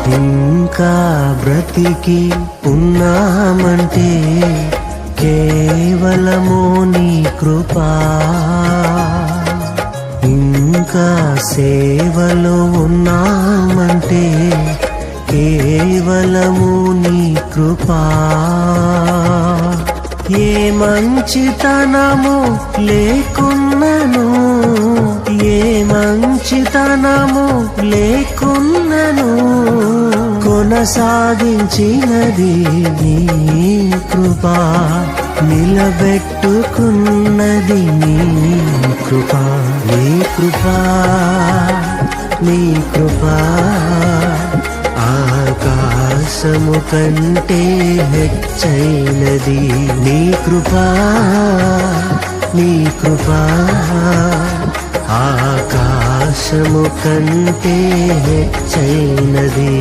ఇంకా బ్రతికి ఉన్నామంటే కేవలము నీ కృపా. ఇంకా సేవలో ఉన్నామంటే కేవలము నీ కృపా. ఏ మంచితనము లేకున్నను, ఏ మంచితనము లేకున్నను, కొనసాగించినది నీ కృపా. నిలబెట్టుకున్నది నీ కృపా. నీ కృపా, నీ కృపా ఆకాశము కంటే హెచ్చైనది. నీ కృపా, నీ కృపా ఆకాశము కంటే హెచ్చైనది.